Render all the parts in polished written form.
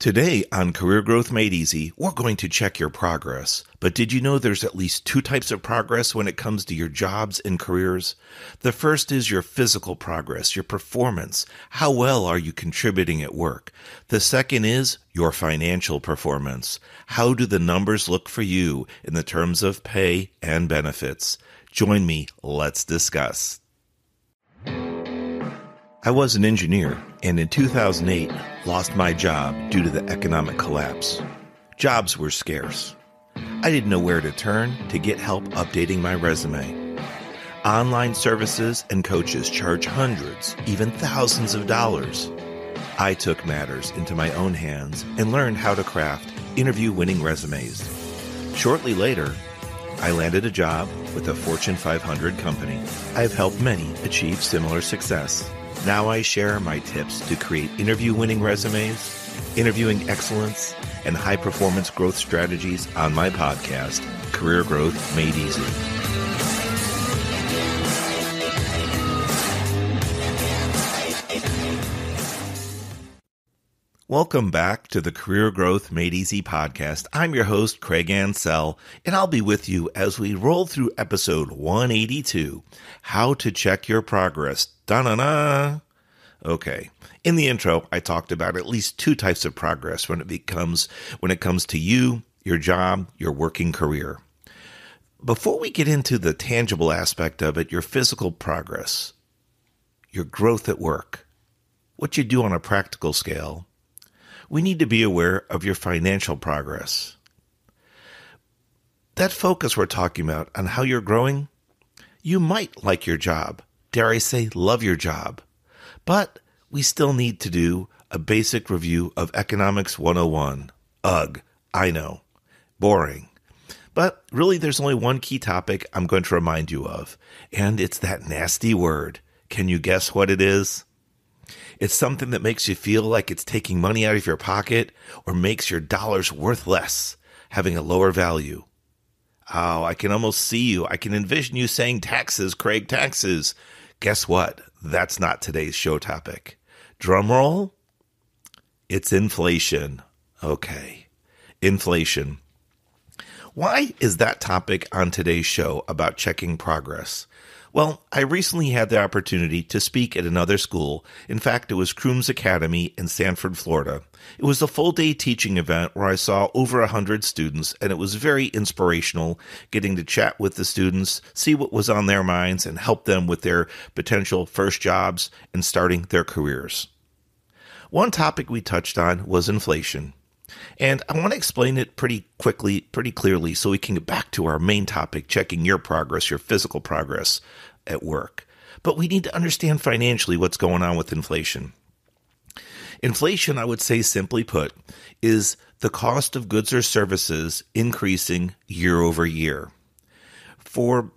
Today on Career Growth Made Easy, we're going to check your progress. But did you know there's at least two types of progress when it comes to your jobs and careers? The first is your physical progress, your performance. How well are you contributing at work? The second is your financial performance. How do the numbers look for you in the terms of pay and benefits? Join me, let's discuss. I was an engineer, and in 2008, lost my job due to the economic collapse. Jobs were scarce. I didn't know where to turn to get help updating my resume. Online services and coaches charge hundreds, even thousands of dollars. I took matters into my own hands and learned how to craft interview-winning resumes. Shortly later, I landed a job with a Fortune 500 company. I have helped many achieve similar success. Now I share my tips to create interview-winning resumes, interviewing excellence, and high-performance growth strategies on my podcast, Career Growth Made Easy. Welcome back to the Career Growth Made Easy podcast. I'm your host, Craig Ansell, and I'll be with you as we roll through episode 182, How to Check Your Progress. Da-na-na! Okay. In the intro, I talked about at least two types of progress when it comes to you, your job, your working career. Before we get into the tangible aspect of it, your physical progress, your growth at work, what you do on a practical scale, we need to be aware of your financial progress. That focus we're talking about on how you're growing, you might like your job. Dare I say, love your job. But we still need to do a basic review of Economics 101. Ugh, I know. Boring. But really, there's only one key topic I'm going to remind you of, and it's that nasty word. Can you guess what it is? It's something that makes you feel like it's taking money out of your pocket or makes your dollars worth less, having a lower value. Oh, I can almost see you. I can envision you saying taxes, Craig, taxes. Guess what? That's not today's show topic. Drum roll. It's inflation. Okay. Inflation. Why is that topic on today's show about checking progress? Well, I recently had the opportunity to speak at another school. In fact, it was Crooms Academy in Sanford, Florida. It was a full-day teaching event where I saw over 100 students, and it was very inspirational getting to chat with the students, see what was on their minds, and help them with their potential first jobs and starting their careers. One topic we touched on was inflation. And I want to explain it pretty quickly, pretty clearly, so we can get back to our main topic, checking your progress, your physical progress at work. But we need to understand financially what's going on with inflation. Inflation, I would say simply put, is the cost of goods or services increasing year over year. For,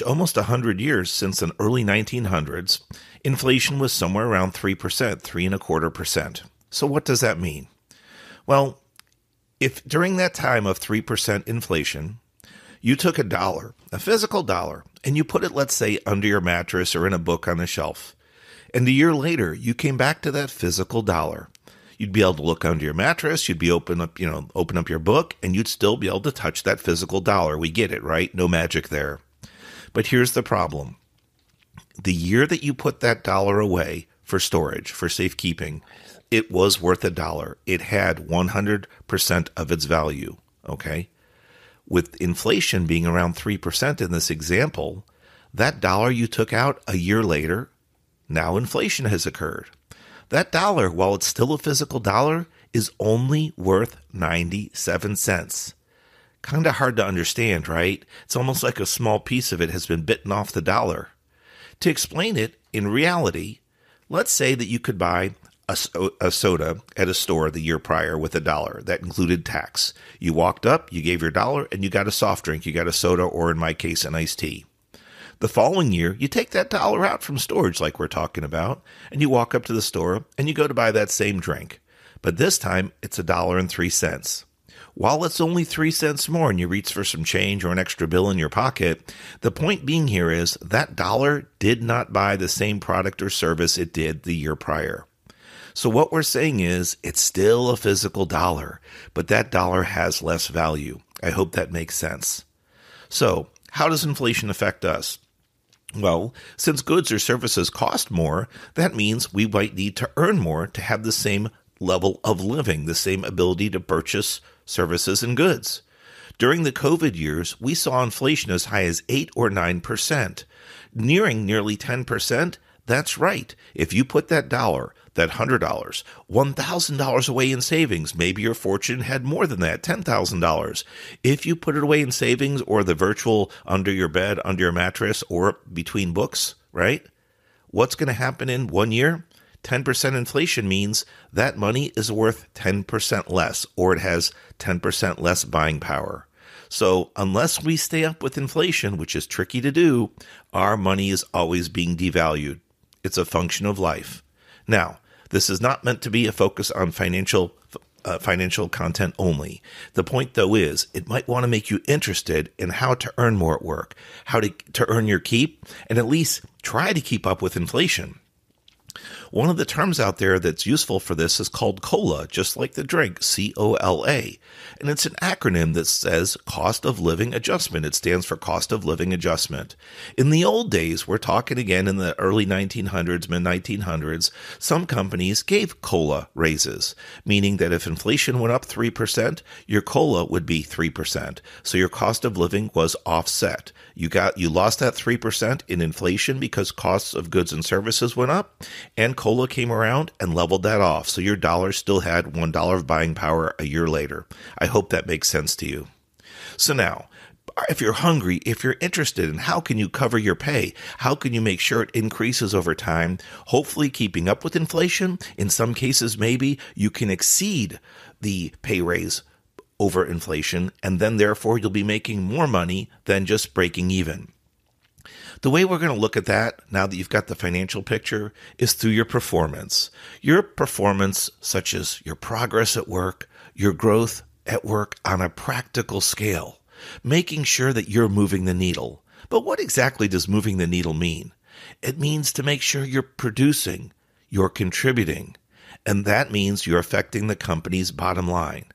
almost 100 years since the early 1900s, inflation was somewhere around 3%, 3.25%. So what does that mean? Well, if during that time of 3% inflation, you took a dollar, a physical dollar, and you put it, let's say, under your mattress or in a book on the shelf, and a year later, you came back to that physical dollar, you'd be able to look under your mattress, you'd be open up your book, and you'd still be able to touch that physical dollar. We get it, right? No magic there. But here's the problem. The year that you put that dollar away for storage, for safekeeping, it was worth $1. It had 100% of its value, okay? With inflation being around 3% in this example, that dollar you took out a year later, now inflation has occurred. That dollar, while it's still a physical dollar, is only worth 97 cents. Kind of hard to understand, right? It's almost like a small piece of it has been bitten off the dollar. To explain it, in reality, let's say that you could buy a soda at a store the year prior with $1. That included tax. You walked up, you gave your dollar, and you got a soft drink. You got a soda, or in my case, an iced tea. The following year, you take that dollar out from storage like we're talking about, and you walk up to the store, and you go to buy that same drink. But this time, it's $1.03. While it's only 3 cents more and you reach for some change or an extra bill in your pocket, the point being here is that dollar did not buy the same product or service it did the year prior. So what we're saying is it's still a physical dollar, but that dollar has less value. I hope that makes sense. So how does inflation affect us? Well, since goods or services cost more, that means we might need to earn more to have the same level of living, the same ability to purchase services and goods. During the COVID years, we saw inflation as high as 8 or 9%. Nearing nearly 10%, that's right. If you put that dollar, that $100, $1,000 away in savings, maybe your fortune had more than that, $10,000. If you put it away in savings or the virtual under your bed, under your mattress, or between books, right? What's going to happen in 1 year? 10% inflation means that money is worth 10% less, or it has 10% less buying power. So unless we stay up with inflation, which is tricky to do, our money is always being devalued. It's a function of life. Now, this is not meant to be a focus on financial content only. The point, though, is it might want to make you interested in how to earn more at work, how to earn your keep, and at least try to keep up with inflation. One of the terms out there that's useful for this is called COLA, just like the drink, COLA. And it's an acronym that says Cost of Living Adjustment. It stands for Cost of Living Adjustment. In the old days, we're talking again in the early 1900s, mid-1900s, some companies gave COLA raises, meaning that if inflation went up 3%, your COLA would be 3%. So your cost of living was offset. You lost that 3% in inflation because costs of goods and services went up, and COLA came around and leveled that off. So your dollar still had $1 of buying power a year later. I hope that makes sense to you. So now, if you're hungry, if you're interested in how can you cover your pay, how can you make sure it increases over time, hopefully keeping up with inflation, in some cases maybe you can exceed the pay raise over inflation, and then therefore you'll be making more money than just breaking even. The way we're going to look at that, now that you've got the financial picture, is through your performance. Your performance, such as your progress at work, your growth at work on a practical scale, making sure that you're moving the needle. But what exactly does moving the needle mean? It means to make sure you're producing, you're contributing, and that means you're affecting the company's bottom line.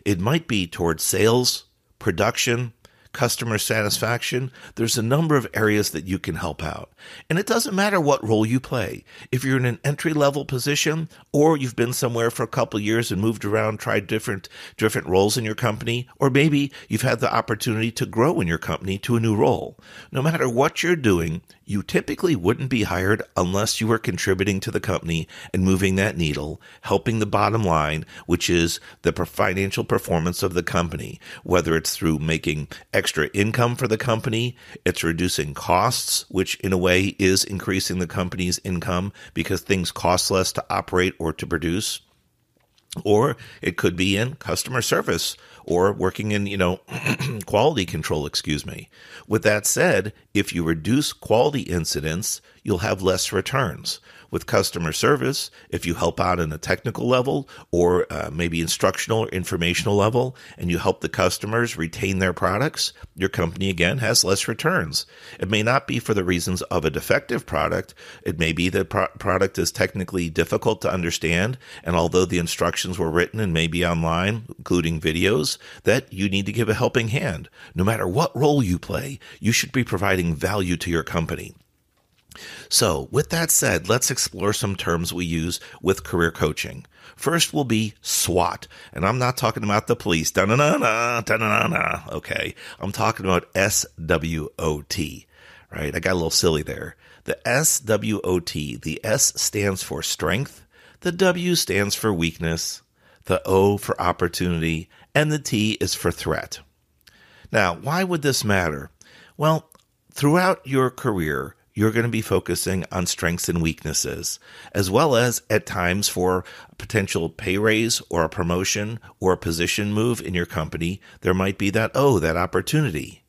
It might be towards sales, production, customer satisfaction. There's a number of areas that you can help out. And it doesn't matter what role you play. If you're in an entry-level position or you've been somewhere for a couple of years and moved around, tried different roles in your company, or maybe you've had the opportunity to grow in your company to a new role. No matter what you're doing, you typically wouldn't be hired unless you were contributing to the company and moving that needle, helping the bottom line, which is the financial performance of the company, whether it's through making extra income for the company, it's reducing costs, which in a way is increasing the company's income because things cost less to operate or to produce. Or it could be in customer service or working in, quality control, With that said, if you reduce quality incidents, you'll have less returns. With customer service, if you help out in a technical level or maybe instructional or informational level, and you help the customers retain their products, your company, again, has less returns. It may not be for the reasons of a defective product. It may be that product is technically difficult to understand, and although the instructions were written and maybe online, including videos, that you need to give a helping hand. No matter what role you play, you should be providing value to your company. So, with that said, let's explore some terms we use with career coaching. First will be SWOT, and I'm not talking about the police, da-na-na-na, da-na-na-na, okay? I'm talking about SWOT, right? I got a little silly there. The SWOT, the S stands for strength, the W stands for weakness, the O for opportunity, and the T is for threat. Now, why would this matter? Well, throughout your career, you're going to be focusing on strengths and weaknesses, as well as at times for a potential pay raise or a promotion or a position move in your company, there might be that opportunity.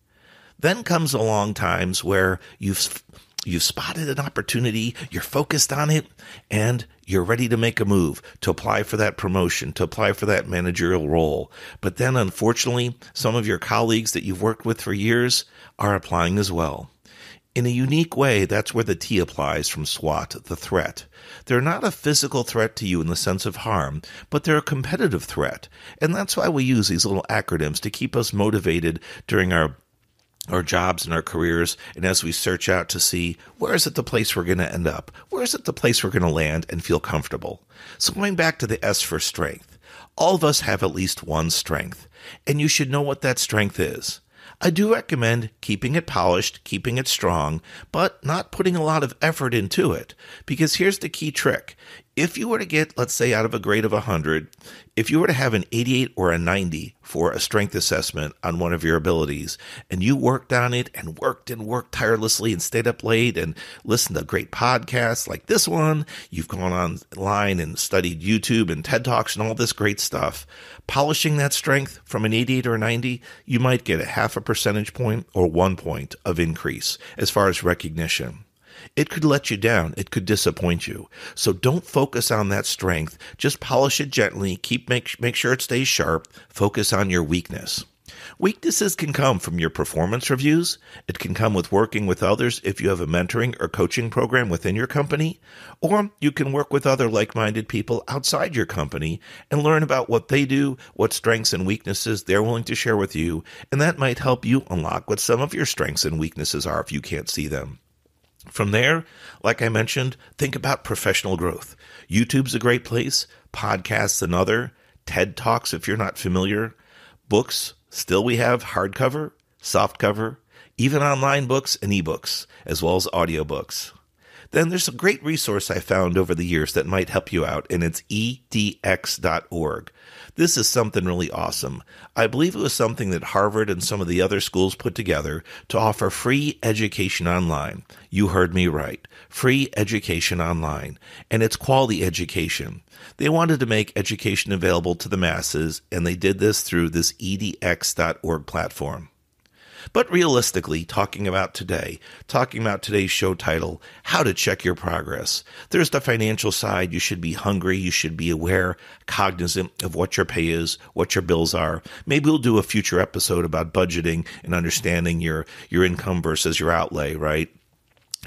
Then comes along times where you've spotted an opportunity, you're focused on it, and you're ready to make a move, to apply for that promotion, to apply for that managerial role. But then, unfortunately, some of your colleagues that you've worked with for years are applying as well. In a unique way, that's where the T applies from SWOT, the threat. They're not a physical threat to you in the sense of harm, but they're a competitive threat. And that's why we use these little acronyms to keep us motivated during our jobs and our careers, and as we search out to see where is it the place we're going to end up, where is it the place we're going to land and feel comfortable. So going back to the S for strength, all of us have at least one strength, and you should know what that strength is. I do recommend keeping it polished, keeping it strong, but not putting a lot of effort into it, because here's the key trick. If you were to get, let's say, out of a grade of 100, if you were to have an 88 or a 90 for a strength assessment on one of your abilities, and you worked on it and worked tirelessly and stayed up late and listened to great podcasts like this one, you've gone online and studied YouTube and TED Talks and all this great stuff, polishing that strength from an 88 or a 90, you might get a half a percentage point or 1 point of increase as far as recognition. It could let you down. It could disappoint you. So don't focus on that strength. Just polish it gently. Make sure it stays sharp. Focus on your weakness. Weaknesses can come from your performance reviews. It can come with working with others if you have a mentoring or coaching program within your company. Or you can work with other like-minded people outside your company and learn about what they do, what strengths and weaknesses they're willing to share with you. And that might help you unlock what some of your strengths and weaknesses are if you can't see them. From there, like I mentioned, think about professional growth. YouTube's a great place, podcasts another, TED Talks if you're not familiar, books, still we have hardcover, softcover, even online books and ebooks, as well as audiobooks. Then there's a great resource I found over the years that might help you out, and it's edx.org. This is something really awesome. I believe it was something that Harvard and some of the other schools put together to offer free education online. You heard me right. Free education online. And it's quality education. They wanted to make education available to the masses, and they did this through this edx.org platform. But realistically, talking about today's show title, How to Check Your Progress. There's the financial side. You should be hungry. You should be aware, cognizant of what your pay is, what your bills are. Maybe we'll do a future episode about budgeting and understanding your income versus your outlay, right?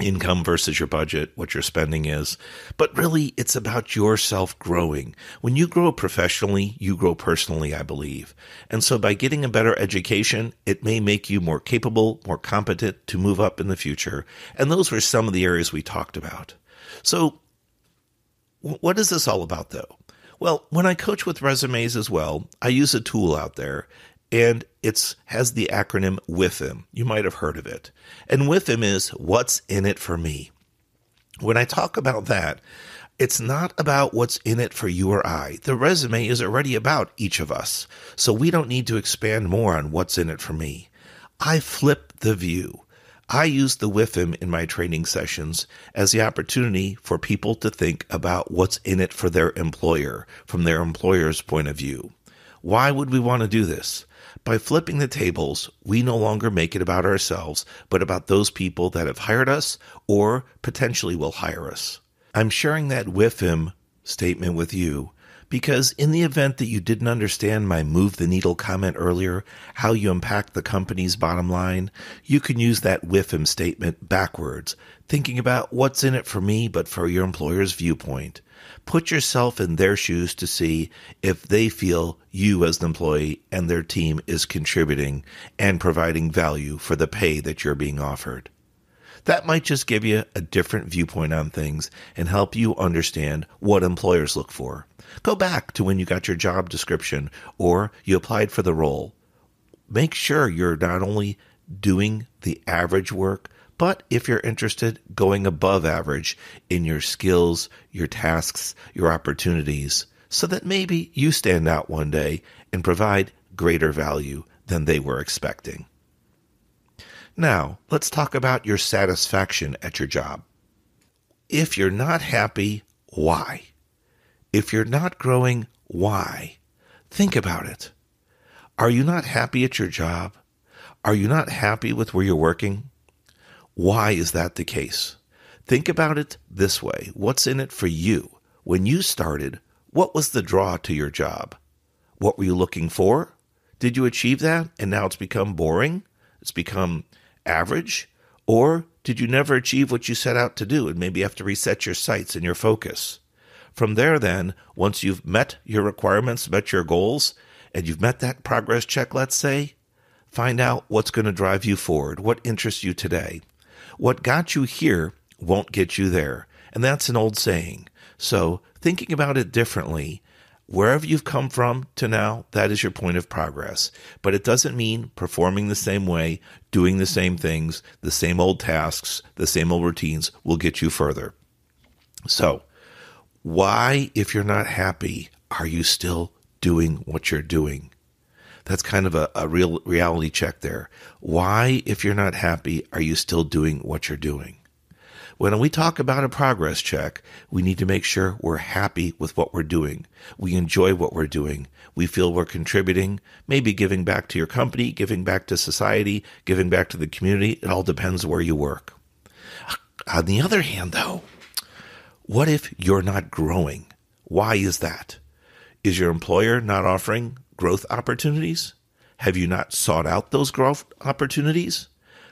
Income versus your budget, what your spending is. But really, it's about yourself growing. When you grow professionally, you grow personally, I believe. And so by getting a better education, it may make you more capable, more competent to move up in the future. And those were some of the areas we talked about. So what is this all about, though? Well, when I coach with resumes as well, I use a tool out there, and it has the acronym WIFM. You might have heard of it. And WIFM is what's in it for me. When I talk about that, it's not about what's in it for you or I. The resume is already about each of us. So we don't need to expand more on what's in it for me. I flip the view. I use the WIFM in my training sessions as the opportunity for people to think about what's in it for their employer, from their employer's point of view. Why would we want to do this? By flipping the tables, we no longer make it about ourselves, but about those people that have hired us or potentially will hire us. I'm sharing that WIFM statement with you because in the event that you didn't understand my move the needle comment earlier, how you impact the company's bottom line, you can use that WIFM statement backwards, thinking about what's in it for me, but for your employer's viewpoint. Put yourself in their shoes to see if they feel you as an employee and their team is contributing and providing value for the pay that you're being offered. That might just give you a different viewpoint on things and help you understand what employers look for. Go back to when you got your job description or you applied for the role. Make sure you're not only doing the average work, but if you're interested, going above average in your skills, your tasks, your opportunities, so that maybe you stand out one day and provide greater value than they were expecting. Now, let's talk about your satisfaction at your job. If you're not happy, why? If you're not growing, why? Think about it. Are you not happy at your job? Are you not happy with where you're working? Why is that the case? Think about it this way. What's in it for you? When you started, what was the draw to your job? What were you looking for? Did you achieve that and now it's become boring? It's become average? Or did you never achieve what you set out to do and maybe have to reset your sights and your focus? From there then, once you've met your requirements, met your goals, and you've met that progress check, let's say, find out what's going to drive you forward, what interests you today. What got you here won't get you there. And that's an old saying. So thinking about it differently, wherever you've come from to now, that is your point of progress. But it doesn't mean performing the same way, doing the same things, the same old tasks, the same old routines will get you further. So why, if you're not happy, are you still doing what you're doing? That's kind of a real reality check there. Why, if you're not happy, are you still doing what you're doing? When we talk about a progress check, we need to make sure we're happy with what we're doing. We enjoy what we're doing. We feel we're contributing, maybe giving back to your company, giving back to society, giving back to the community. It all depends where you work. On the other hand, though, what if you're not growing? Why is that? Is your employer not offering growth opportunities? Have you not sought out those growth opportunities?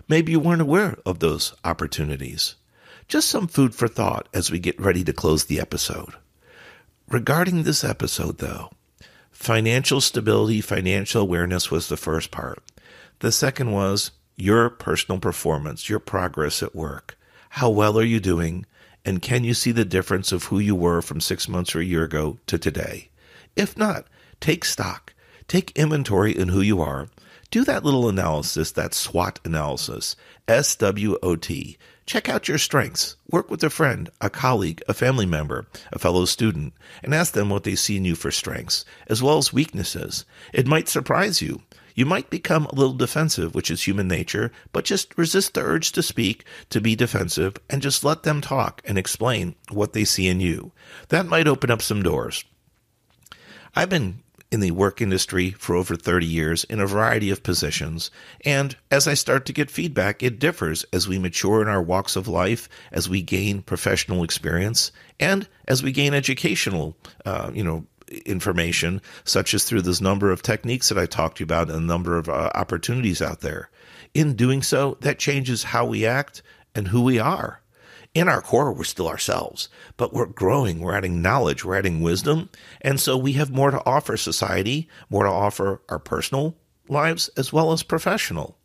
Maybe you weren't aware of those opportunities. Just some food for thought as we get ready to close the episode. Regarding this episode, though, financial stability, financial awareness was the first part. The second was your personal performance, your progress at work. How well are you doing? And can you see the difference of who you were from 6 months or a year ago to today? If not, take stock. Take inventory in who you are. Do that little analysis, that SWOT analysis, SWOT. Check out your strengths. Work with a friend, a colleague, a family member, a fellow student, and ask them what they see in you for strengths, as well as weaknesses. It might surprise you. You might become a little defensive, which is human nature, but just resist the urge to speak, to be defensive, and just let them talk and explain what they see in you. That might open up some doors. I've been in the work industry for over 30 years in a variety of positions, and as I start to get feedback, it differs as we mature in our walks of life, as we gain professional experience, and as we gain educational information, such as through this number of techniques that I talked to you about and a number of opportunities out there. In doing so, that changes how we act and who we are. In our core, we're still ourselves, but we're growing, we're adding knowledge, we're adding wisdom, and so we have more to offer society, more to offer our personal lives as well as professional.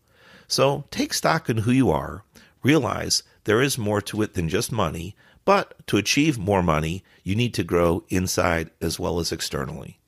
So take stock in who you are, realize there is more to it than just money, but to achieve more money, you need to grow inside as well as externally.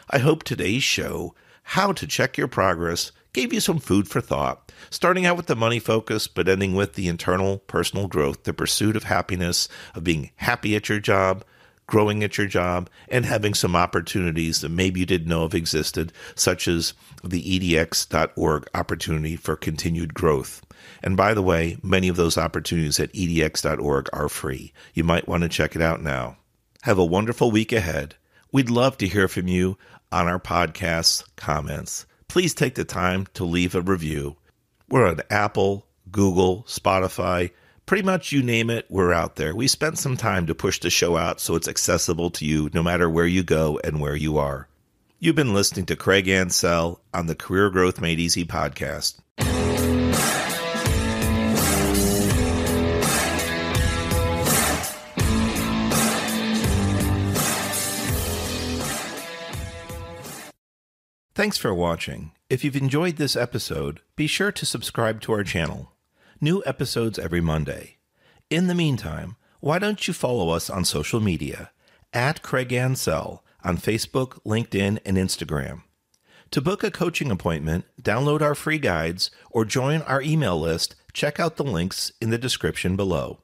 I hope today's show, How to Check Your Progress, gave you some food for thought, starting out with the money focus, but ending with the internal personal growth, the pursuit of happiness, of being happy at your job, growing at your job, and having some opportunities that maybe you didn't know of existed, such as the edx.org opportunity for continued growth. And by the way, many of those opportunities at edx.org are free. You might want to check it out now. Have a wonderful week ahead. We'd love to hear from you on our podcast comments. Please take the time to leave a review. We're on Apple, Google, Spotify, pretty much you name it, we're out there. We spent some time to push the show out so it's accessible to you no matter where you go and where you are. You've been listening to Craig Ansell on the Career Growth Made Easy podcast. Thanks for watching. If you've enjoyed this episode, be sure to subscribe to our channel. New episodes every Monday. In the meantime, why don't you follow us on social media at Craig Ansell on Facebook, LinkedIn, and Instagram. To book a coaching appointment, download our free guides, or join our email list, check out the links in the description below.